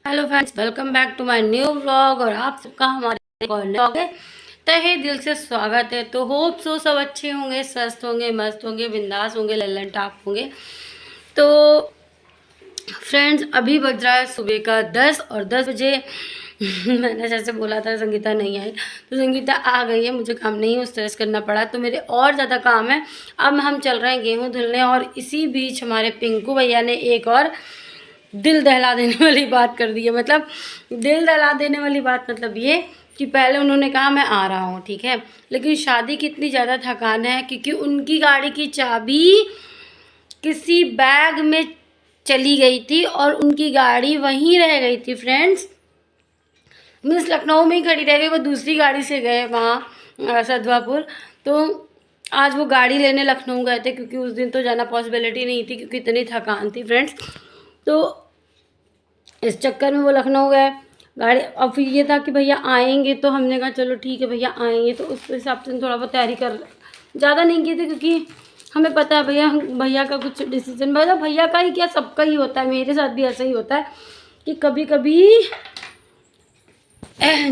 Hello friends, welcome back to my new vlog. और आप सबका हमारे व्लॉग है तहे दिल से स्वागत है। तो होप सो सब अच्छे होंगे, स्वस्थ होंगे, मस्त होंगे, बिंदास होंगे, लल्लन टाप होंगे। तो फ्रेंड्स, अभी बज रहा है सुबह का 10 और 10 बजे मैंने जैसे बोला था संगीता नहीं आई, तो संगीता आ गई है। मुझे काम नहीं उस तरह से करना पड़ा, तो मेरे और ज़्यादा काम है। अब हम चल रहे हैं गेहूँ धुलने, और इसी बीच हमारे पिंकू भैया ने एक और दिल दहला देने वाली बात कर दी है। मतलब दिल दहला देने वाली बात मतलब ये कि पहले उन्होंने कहा मैं आ रहा हूँ, ठीक है, लेकिन शादी की इतनी ज़्यादा थकान है क्योंकि उनकी गाड़ी की चाबी किसी बैग में चली गई थी और उनकी गाड़ी वहीं रह गई थी। फ्रेंड्स, मीन्स लखनऊ में ही खड़ी रह गई, वो दूसरी गाड़ी से गए वहाँ सदवापुर। तो आज वो गाड़ी लेने लखनऊ गए थे क्योंकि उस दिन तो जाना पॉसिबिलिटी नहीं थी क्योंकि इतनी थकान थी फ्रेंड्स। तो इस चक्कर में वो लखनऊ गए गाड़ी। अब फिर ये था कि भैया आएंगे, तो हमने कहा चलो ठीक है भैया आएंगे, तो उस हिसाब से थोड़ा बहुत तैयारी कर ज़्यादा नहीं की थी क्योंकि हमें पता है भैया का कुछ डिसीजन, मतलब भैया का ही क्या सबका ही होता है, मेरे साथ भी ऐसा ही होता है कि कभी कभी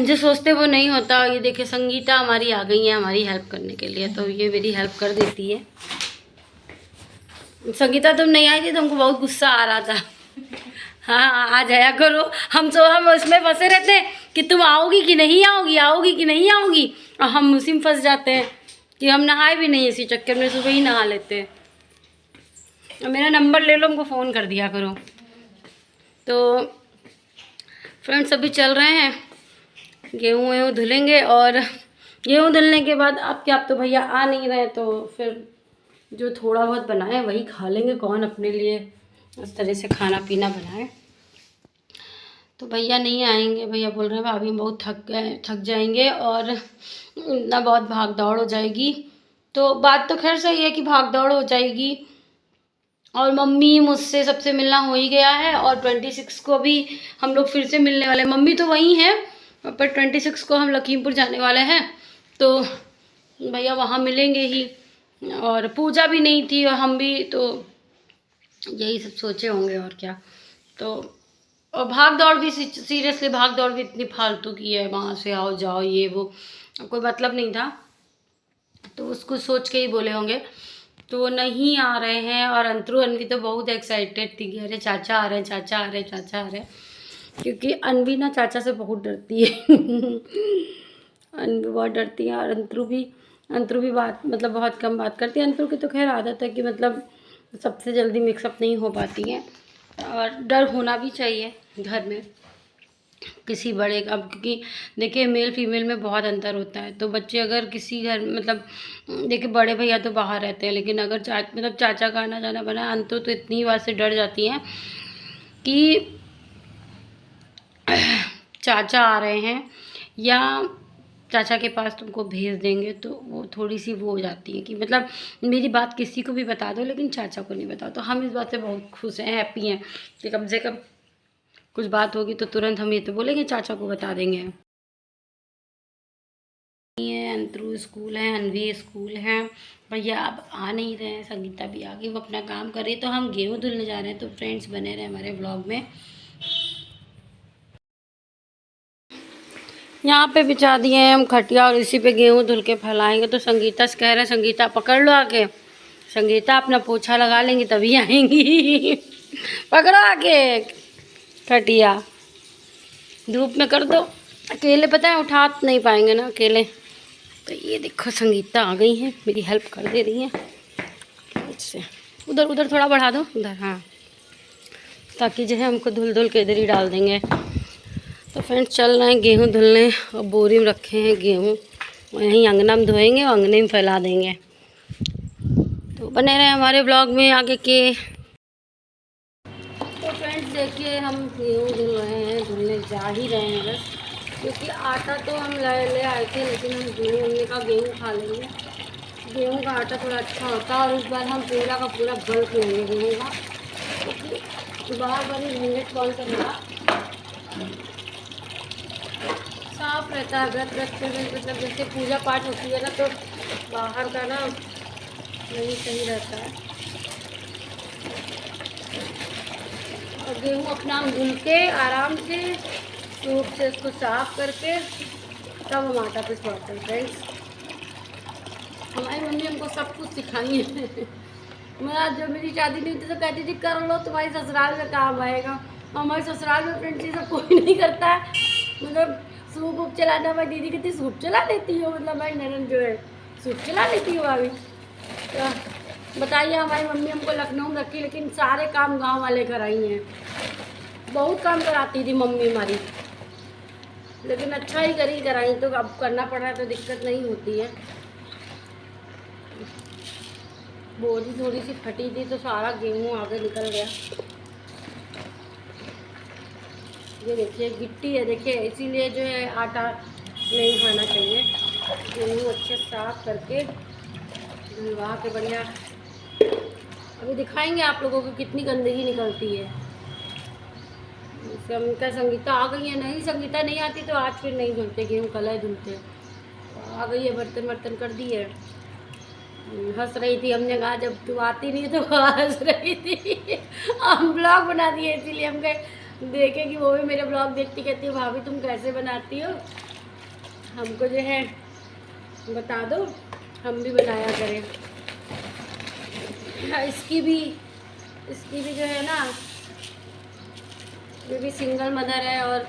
जो सोचते वो नहीं होता। ये देखिए संगीता हमारी आ गई है हमारी हेल्प करने के लिए, तो ये मेरी हेल्प कर देती है। संगीता तुम नहीं आई थी, तुमको बहुत गुस्सा आ रहा था। हाँ, आ जाया करो। हम उसमें फंसे रहते हैं कि तुम आओगी कि नहीं आओगी, आओगी कि नहीं आओगी, और हम उसी में फंस जाते हैं कि हम नहाए भी नहीं, इसी चक्कर में सुबह ही नहा लेते हैं। मेरा नंबर ले लो, हमको फ़ोन कर दिया करो। तो फ्रेंड्स, अभी चल रहे हैं गेहूँ वेहूँ धुलेंगे, और गेहूँ धुलने के बाद अब क्या, अब तो भैया आ नहीं रहे, तो फिर जो थोड़ा बहुत बनाए वही खा लेंगे। कौन अपने लिए उस तरह से खाना पीना बनाए। तो भैया नहीं आएंगे, भैया बोल रहे हैं भाभी बहुत थक जाएंगे और ना बहुत भाग दौड़ हो जाएगी। तो बात तो खैर सही है कि भाग दौड़ हो जाएगी, और मम्मी मुझसे सबसे मिलना हो ही गया है, और 26 को भी हम लोग फिर से मिलने वाले हैं। मम्मी तो वहीं हैं, पर 26 को हम लखीमपुर जाने वाले हैं, तो भैया वहाँ मिलेंगे ही। और पूजा भी नहीं थी और हम भी, तो यही सब सोचे होंगे और क्या। तो और भाग दौड़ भी, सीरियसली भाग दौड़ भी इतनी फालतू की है, वहाँ से आओ जाओ ये वो, कोई मतलब नहीं था। तो उसको सोच के ही बोले होंगे। तो वो नहीं आ रहे हैं, और अंतरू अनवी तो बहुत एक्साइटेड थी कि अरे चाचा आ रहे हैं, चाचा आ रहे हैं, चाचा आ रहे हैं, क्योंकि अनवी ना चाचा से बहुत डरती है। अनवी बहुत डरती है, और अंतरू भी बात मतलब बहुत कम बात करती है। अंतरू की तो खैर आदत है कि मतलब सबसे जल्दी मिक्सअप नहीं हो पाती है, और डर होना भी चाहिए घर में किसी बड़े का। क्योंकि देखिए मेल फीमेल में बहुत अंतर होता है। तो बच्चे अगर किसी घर मतलब देखिए बड़े भैया तो बाहर रहते हैं, लेकिन अगर चाचा का आना जाना बना, अंतु तो इतनी बात से डर जाती हैं कि चाचा आ रहे हैं या चाचा के पास तुमको भेज देंगे, तो वो थोड़ी सी वो हो जाती है कि मतलब मेरी बात किसी को भी बता दो लेकिन चाचा को नहीं बताओ। तो हम इस बात से बहुत खुश हैं, हैप्पी हैं कि कम से कम कुछ बात होगी तो तुरंत हम ये तो बोलेंगे चाचा को बता देंगे। अंतरू स्कूल है, अनवी स्कूल है, भैया अब आ नहीं रहे हैं, संगीता भी आ गई, वो अपना काम कर रही है। तो हम गेहूँ धुलने जा रहे हैं, तो फ्रेंड्स बने रहे हमारे ब्लॉग में। यहाँ पे बिछा दिए हैं हम खटिया, और इसी पे गेहूँ धुल के फैलाएंगे। तो संगीता से कह रहे हैं संगीता पकड़ लो आके, संगीता अपना पोछा लगा लेंगी तभी आएंगी। पकड़ो आके खटिया, धूप में कर दो, अकेले पता है उठा नहीं पाएंगे ना अकेले। तो ये देखो संगीता आ गई हैं, मेरी हेल्प कर दे रही हैं। इससे उधर उधर थोड़ा बढ़ा दो, उधर, हाँ, ताकि जो है हमको धुल के इधर ही डाल देंगे। तो फ्रेंड्स, चल रहे हैं गेहूँ धुलने, और बोरी में रखे हैं गेहूँ, यहीं अंगना में धोएंगे और अंगने में फैला देंगे। तो बने रहे हमारे ब्लॉग में आगे के। तो फ्रेंड्स देखिए, हम गेहूँ धुल रहे हैं, धुलने जा ही रहे हैं बस, क्योंकि आटा तो हम ले आए थे, लेकिन हम धुलने उलने का गेहूँ खा लेंगे। गेहूँ का आटा थोड़ा अच्छा होता है, और इस बार हम पूरा का पूरा बल्क लेंगे गेहूँ का, क्योंकि बार ही झंझट कौन करेगा। साफ रहता है व्रत रखते हुए, मतलब जैसे पूजा पाठ होती है ना, तो बाहर का ना नहीं सही रहता है। और गेहूँ अपना धुल के आराम से सूप से इसको साफ करके तब हम आटा पिसवाते हैं फ्रेंड्स। हमारी मम्मी हमको सब कुछ सिखाई है। मैं जब मेरी शादी नहीं थी तो कहती थी कर लो, तुम्हारी ससुराल में काम आएगा। हमारे ससुराल में फ्रेंड्स ये सब कोई नहीं करता है। मतलब सूप वूप चलाना, हमारी दीदी कहती सूप चला लेती हो, मतलब भाई ननद जो है सूप चला लेती हो भाभी। तो बताइए, हमारी मम्मी हमको लखनऊ में रखी लेकिन सारे काम गांव वाले कराई हैं। बहुत काम कराती थी मम्मी हमारी, लेकिन अच्छा ही करी कराई, तो अब करना पड़ा तो दिक्कत नहीं होती है। बोरी थोड़ी सी फटी थी तो सारा गेहूँ आगे निकल गया। ये देखिए गिट्टी है, देखिए इसीलिए जो है आटा नहीं खाना चाहिए। गेहूँ अच्छे साफ करके धुलवा के बढ़िया, अभी दिखाएंगे आप लोगों को कितनी गंदगी निकलती है। हम क्या संगीता आ गई है, नहीं संगीता नहीं आती तो आज फिर नहीं धुलते गेहूँ, कल ही धुलते। आ गई है, बर्तन वर्तन कर दी है। हंस रही थी, हमने कहा जब तू आती नहीं तो हंस रही थी। हम ब्लॉग बना दिए इसीलिए हम कहे देखे कि वो भी मेरे ब्लॉग देखती, कहती है भाभी तुम कैसे बनाती हो, हमको जो है बता दो, हम भी बनाया करें। इसकी भी जो है ना, ये भी सिंगल मदर है और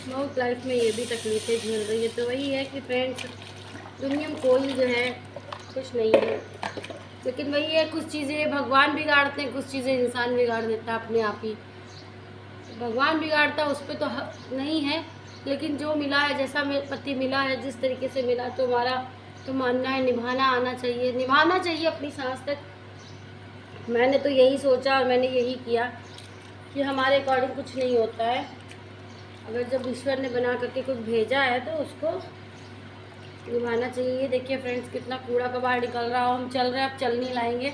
बहुत लाइफ में ये भी तकलीफ़ें झेल रही है। तो वही है कि फ्रेंड्स, दुनिया में कोई जो है कुछ नहीं है, लेकिन वही है कुछ चीज़ें भगवान बिगाड़ते हैं, कुछ चीज़ें इंसान बिगाड़ देता है अपने आप ही। भगवान बिगाड़ता उस पर तो नहीं है, लेकिन जो मिला है, जैसा पति मिला है, जिस तरीके से मिला, तो हमारा तो मानना है निभाना आना चाहिए, निभाना चाहिए अपनी सांस तक। मैंने तो यही सोचा और मैंने यही किया कि हमारे अकॉर्डिंग कुछ नहीं होता है। अगर जब ईश्वर ने बना करके कुछ भेजा है तो उसको निभाना चाहिए। देखिए फ्रेंड्स, कितना कूड़ा कबाड़ निकल रहा हो, हम चल रहे हैं, अब चल नहीं लाएंगे।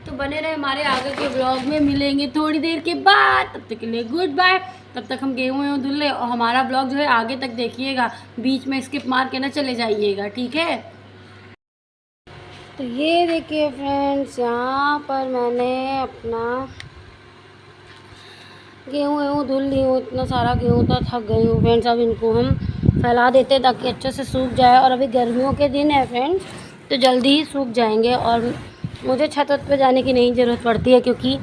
तो बने रहे हमारे आगे के ब्लॉग में, मिलेंगे थोड़ी देर के बाद, तब तक के लिए गुड बाय। तब तक हम गेहूँ धुल ले, और हमारा ब्लॉग जो है आगे तक देखिएगा, बीच में स्किप मार के ना चले जाइएगा, ठीक है। तो ये देखिए फ्रेंड्स, यहाँ पर मैंने अपना गेहूँ धुल ली हूँ, इतना सारा गेहूँ था, थक गई हूँ फ्रेंड्स। अब इनको हम फैला देते ताकि अच्छे से सूख जाए, और अभी गर्मियों के दिन है फ्रेंड्स तो जल्दी ही सूख जाएंगे। और मुझे छत पे जाने की नहीं ज़रूरत पड़ती है, क्योंकि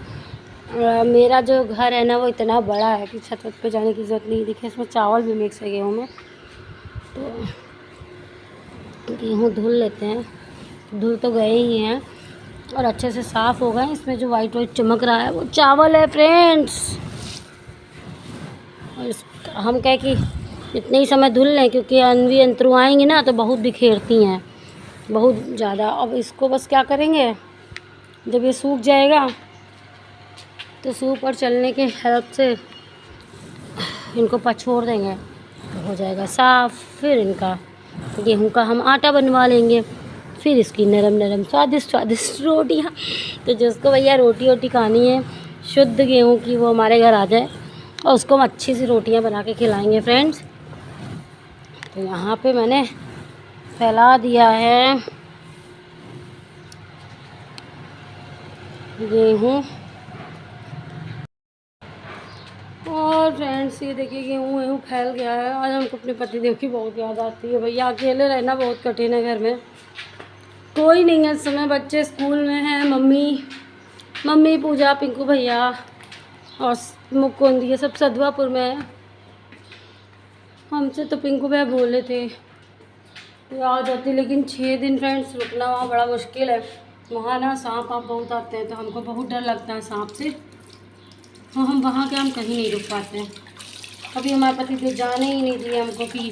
मेरा जो घर है ना वो इतना बड़ा है कि छत पे जाने की ज़रूरत नहीं। देखिए इसमें चावल भी मिक्स है गेहूँ में, तो गेहूँ धुल लेते हैं। धुल तो गए ही हैं और अच्छे से साफ़ हो गए। इसमें जो वाइट वाइट चमक रहा है वो चावल है फ्रेंड्स। और हम कहे कि इतने ही समय धुल लें, क्योंकि अनवी अंतरू आएंगी ना तो बहुत बिखेरती हैं, बहुत ज़्यादा। अब इसको बस क्या करेंगे, जब ये सूख जाएगा तो सूप और चलने के हेल्प से इनको पछोड़ देंगे तो हो जाएगा साफ़। फिर इनका गेहूं का हम आटा बनवा लेंगे, फिर इसकी नरम नरम स्वादिष्ट स्वादिष्ट रोटियाँ। तो जिसको भैया रोटी वोटी खानी है शुद्ध गेहूं की, वो हमारे घर आ जाए और उसको हम अच्छी सी रोटियाँ बना के खिलाएँगे फ्रेंड्स। तो यहाँ पे मैंने फैला दिया है गेहूँ, और फ्रेंड्स ये देखिए गेहूँ फैल गया है। आज हमको अपने पतिदेव की बहुत याद आती है। भैया अकेले रहना बहुत कठिन है, घर में कोई नहीं है इस समय, बच्चे स्कूल में हैं, मम्मी पूजा पिंकू भैया और मुकुंद ये सब सदवापुर में है। हमसे तो पिंकू भैया बोले थे आ जाती, लेकिन 6 दिन फ्रेंड्स रुकना वहाँ बड़ा मुश्किल है। वहाँ ना सांप आप बहुत आते हैं, तो हमको बहुत डर लगता है सांप से, तो हम वहाँ के हम कहीं नहीं रुक पाते हैं। अभी हमारे पति तो जाने ही नहीं दिए हमको कि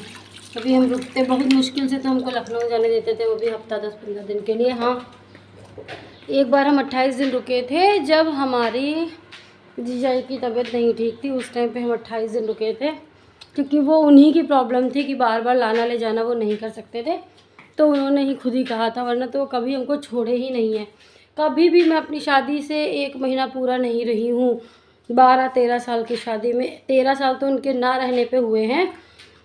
अभी हम रुकते बहुत मुश्किल से, तो हमको लखनऊ जाने देते थे, वो भी हफ्ता 10-15 दिन के लिए। हाँ, एक बार हम 28 दिन रुके थे, जब हमारी जीजाई की तबीयत नहीं ठीक थी, उस टाइम पे हम 28 दिन रुके थे, क्योंकि वो उन्हीं की प्रॉब्लम थी कि बार बार लाना ले जाना वो नहीं कर सकते थे, तो उन्होंने ही खुद ही कहा था, वरना तो वो कभी हमको छोड़े ही नहीं है। कभी भी मैं अपनी शादी से 1 महीना पूरा नहीं रही हूँ। 12-13 साल की शादी में 13 साल तो उनके ना रहने पे हुए हैं,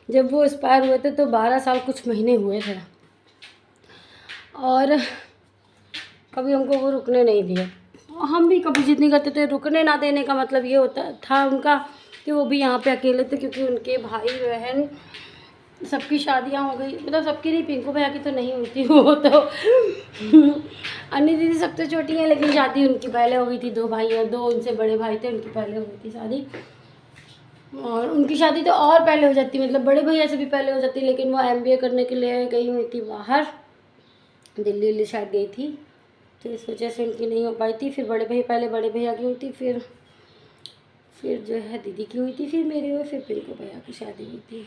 जब वो एक्सपायर हुए थे तो 12 साल कुछ महीने हुए थे, और कभी हमको वो रुकने नहीं दिया। हम भी कभी जिद नहीं करते थे। रुकने ना देने का मतलब ये होता था उनका कि वो भी यहाँ पे अकेले थे, क्योंकि उनके भाई बहन सबकी शादियाँ हो गई, मतलब सबकी नहीं, पिंकू भैया की तो नहीं हुई थी, वो तो अन्य दीदी सबसे छोटी है, लेकिन शादी उनकी पहले हो गई थी। 2 भाई और 2 उनसे बड़े भाई थे, उनकी पहले हो गई थी शादी। और उनकी शादी तो और पहले हो जाती, मतलब बड़े भैया से भी पहले हो जाती, लेकिन वो MBA करने के लिए गई हुई थी बाहर, दिल्ली शायद गई थी, तो इस वजह से उनकी नहीं हो पाई थी। फिर पहले बड़े भैया की हुई थी, फिर जो है दीदी की हुई थी, फिर मेरी हुई, फिर पिंकू भैया की शादी हुई थी।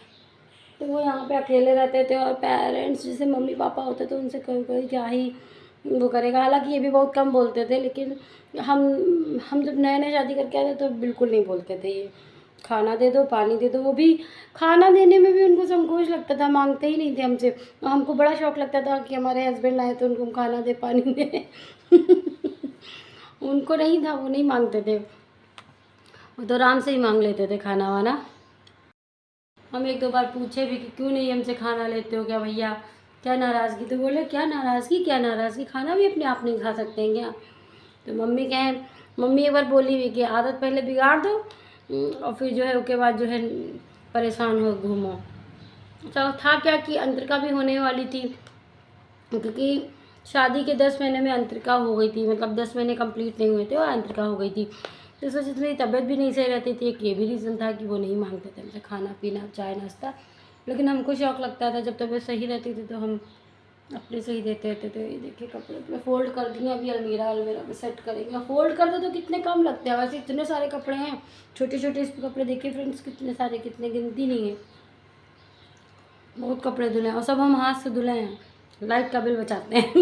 तो वो यहाँ पे अकेले रहते थे, और पेरेंट्स जैसे मम्मी पापा होते थे उनसे कभी क्या ही वो करेगा। हालांकि ये भी बहुत कम बोलते थे, लेकिन हम जब नए नए शादी करके आए थे तो बिल्कुल नहीं बोलते थे ये, खाना दे दो, पानी दे दो। वो भी खाना देने में भी उनको संकोच लगता था, मांगते ही नहीं थे हमसे। हमको बड़ा शौक लगता था कि हमारे हस्बैंड आए तो उनको हम खाना दे, पानी दे उनको नहीं था, वो नहीं मांगते थे, वो तो आराम से ही मांग लेते थे खाना वाना। हम 1-2 बार पूछे भी कि क्यों नहीं हमसे खाना लेते हो क्या भैया, क्या नाराज़गी? तो बोले क्या नाराज़गी, खाना भी अपने आप नहीं खा सकते हैं क्या? तो मम्मी एक बार बोली हुई कि आदत पहले बिगाड़ दो, और फिर जो है उसके बाद जो है परेशान हो घूमो। तो था क्या कि अंतरिका भी होने वाली थी, क्योंकि शादी के 10 महीने में अंतरिका हो गई थी, मतलब 10 महीने कंप्लीट नहीं हुए थे और अंतरिका हो गई थी। तो इस वजह से मेरी तबीयत भी नहीं सही रहती थी। एक ये भी रीज़न था कि वो नहीं मांगते थे हमसे खाना पीना, चाय नाश्ता, लेकिन हमको शौक़ लगता था जब तबीयत सही रहती थी तो हम अपने से ही देते रहते थे। ये देखिए कपड़े अपने फ़ोल्ड कर दिए, अभी अलमीरा में सेट करेंगे। फ़ोल्ड कर दो तो कितने कम लगते हैं, वैसे इतने सारे कपड़े हैं, छोटे छोटे इस कपड़े देखिए फ्रेंड्स, कितने सारे, कितने गिनती नहीं है, बहुत कपड़े धुले हैं, और सब हम हाथ से धुले हैं, लाइट का बिल बचाते हैं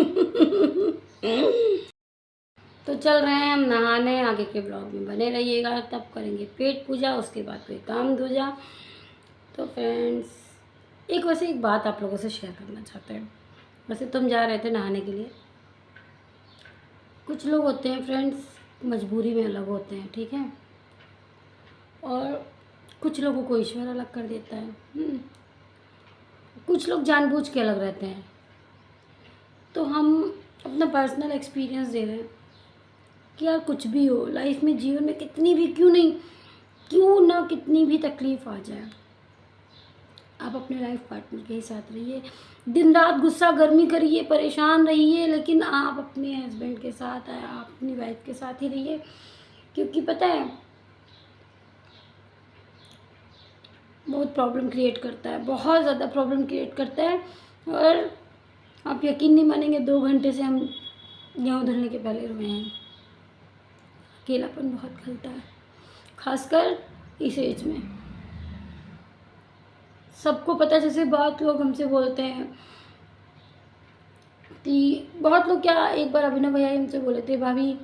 तो चल रहे हैं हम नहाने, आगे के ब्लॉग में बने रहिएगा। तब करेंगे पेट पूजा, उसके बाद कोई काम दूजा। तो फ्रेंड्स वैसे एक बात आप लोगों से शेयर करना चाहते हैं। वैसे तुम जा रहे थे नहाने के लिए, कुछ लोग होते हैं फ्रेंड्स मजबूरी में अलग होते हैं, ठीक है, और कुछ लोगों को ईश्वर अलग कर देता है। कुछ लोग जानबूझ के अलग रहते हैं। तो हम अपना पर्सनल एक्सपीरियंस दे रहे हैं कि यार कुछ भी हो लाइफ में, जीवन में कितनी भी क्यों ना कितनी भी तकलीफ़ आ जाए, आप अपने लाइफ पार्टनर के ही साथ रहिए। दिन रात गुस्सा गर्मी करिए, परेशान रहिए, लेकिन आप अपने हस्बैंड के साथ, आप अपनी वाइफ के साथ ही रहिए। क्योंकि पता है बहुत प्रॉब्लम क्रिएट करता है, बहुत ज़्यादा प्रॉब्लम क्रिएट करता है। और आप यकीन नहीं मानेंगे, 2 घंटे से हम गेहूँ धुलने के पहले रोए हैं। अकेलापन बहुत खलता है, खासकर इस एज में। सबको पता है, जैसे बहुत लोग हमसे बोलते हैं कि बहुत लोग क्या, एक बार अभिनव भैया हमसे बोले थे, भाभी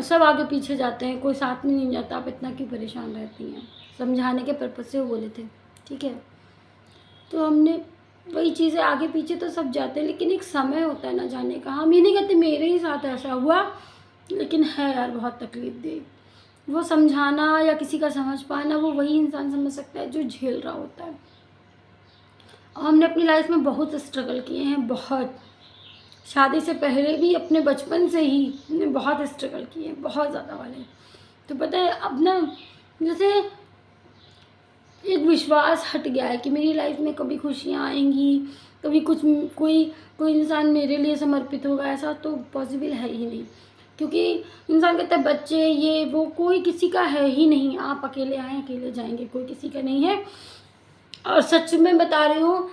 सब आगे पीछे जाते हैं, कोई साथ में नहीं जाता, आप इतना क्यों परेशान रहती हैं? समझाने के पर्पज़ से वो बोले थे, ठीक है। तो हमने वही चीज़ें, आगे पीछे तो सब जाते हैं, लेकिन एक समय होता है ना जाने का। हम ये नहीं कहते मेरे ही साथ ऐसा हुआ, लेकिन है यार बहुत तकलीफ दे। वो समझाना या किसी का समझ पाना, वो वही इंसान समझ सकता है जो झेल रहा होता है। और हमने अपनी लाइफ में बहुत स्ट्रगल किए हैं, बहुत, शादी से पहले भी, अपने बचपन से ही हमने बहुत स्ट्रगल किए हैं, बहुत ज़्यादा वाले। तो पता है अब ना जैसे एक विश्वास हट गया है कि मेरी लाइफ में कभी खुशियाँ आएंगी, कभी कोई इंसान मेरे लिए समर्पित होगा, ऐसा तो पॉसिबल है ही नहीं। क्योंकि इंसान कहता है बच्चे ये वो, कोई किसी का है ही नहीं। आप अकेले आए अकेले जाएंगे, कोई किसी का नहीं है। और सच में बता रही हूँ,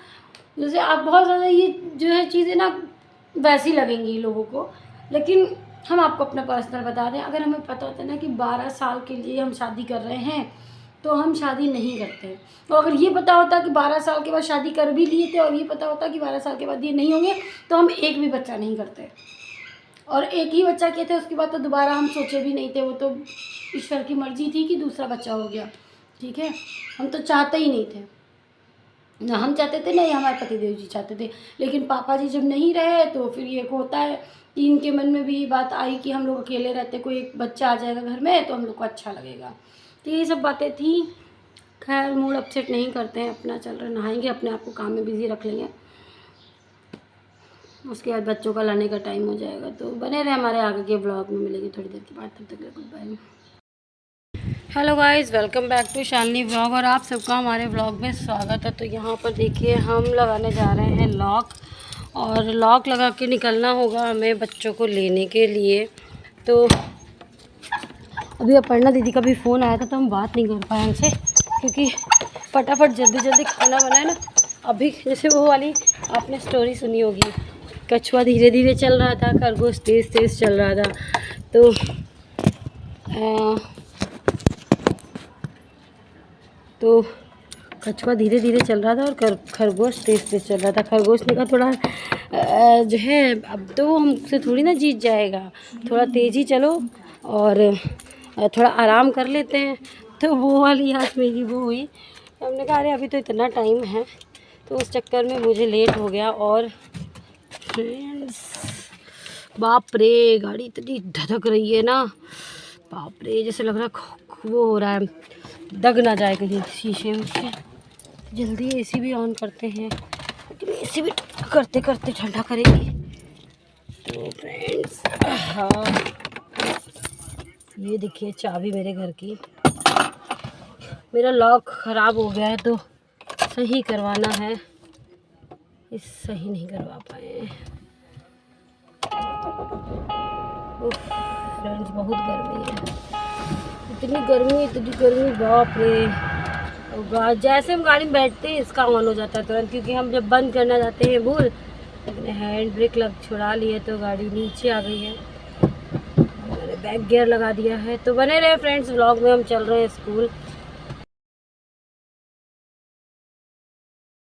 जैसे आप बहुत ज़्यादा ये जो है चीज़ें ना वैसी लगेंगी लोगों को, लेकिन हम आपको अपना पर्सनल बता दें, अगर हमें पता होता है ना कि 12 साल के लिए हम शादी कर रहे हैं तो हम शादी नहीं करते। तो अगर ये पता होता कि 12 साल के बाद शादी कर भी लिए थे, और ये पता होता कि 12 साल के बाद ये नहीं होंगे, तो हम एक भी बच्चा नहीं करते। और एक ही बच्चा किए थे, उसके बाद तो दोबारा हम सोचे भी नहीं थे। वो तो ईश्वर की मर्जी थी कि दूसरा बच्चा हो गया, ठीक है। हम तो चाहते ही नहीं थे, ना हम चाहते थे, ना ही हमारे पतिदेव जी चाहते थे। लेकिन पापा जी जब नहीं रहे तो फिर ये होता है कि इनके मन में भी ये बात आई कि हम लोग अकेले रहते, कोई एक बच्चा आ जाएगा घर में तो हम लोग को अच्छा लगेगा। तो ये सब बातें थी। खैर मूड अपसेट नहीं करते हैं, अपना चल रहा, नहाएंगे, अपने आप को काम में बिज़ी रख लेंगे। उसके बाद बच्चों का लाने का टाइम हो जाएगा। तो बने रहे हमारे आगे के ब्लॉग में, मिलेंगे थोड़ी देर के बाद, तब तक good bye. Hello guys, welcome back to Shalini vlog और आप सबका हमारे व्लॉग में स्वागत है। तो यहाँ पर देखिए हम लगाने जा रहे हैं लॉक, और लॉक लगा के निकलना होगा हमें बच्चों को लेने के लिए। तो अभी अपर्णा दीदी का भी फ़ोन आया था तो हम बात नहीं कर पाए उनसे, क्योंकि फटाफट जल्दी जल्दी खाना बनाए ना। अभी जैसे वो वाली आपने स्टोरी सुनी होगी, कछुआ धीरे धीरे चल रहा था, खरगोश तेज़ तेज़ चल रहा था। तो कछुआ धीरे धीरे चल रहा था और खरगोश तेज़ तेज़ चल रहा था। खरगोश ने कहा थोड़ा जो है अब तो हमसे थोड़ी ना जीत जाएगा, थोड़ा तेज़ी चलो और थोड़ा आराम कर लेते हैं। तो वो वाली आज मेरी वो हुई, हमने कहा अरे अभी तो इतना टाइम है, तो उस चक्कर में मुझे लेट हो गया। और फ्रेंड्स बाप रे, गाड़ी इतनी धधक रही है ना, बाप रे, जैसे लग रहा है वो हो रहा है, दग ना जाए कहीं शीशे में। जल्दी एसी भी ऑन करते हैं, लेकिन एसी भी करते करते ठंडा करेगी। तो फ्रेंड्स हाँ, ये देखिए चाबी मेरे घर की। मेरा लॉक ख़राब हो गया है तो सही करवाना है, इस सही नहीं करवा पाए। फ्रेंड्स बहुत गर्मी है, इतनी गर्मी बाप रे। और जैसे हम गाड़ी में बैठते हैं इसका ऑन हो जाता है तुरंत, क्योंकि हम जब बंद करना जाते हैं भूल, अपने हैंड ब्रेक छुड़ा लिए तो गाड़ी नीचे आ गई है। मैंने बैक गियर लगा दिया है। तो बने रहे फ्रेंड्स व्लॉग में, हम चल रहे हैं स्कूल।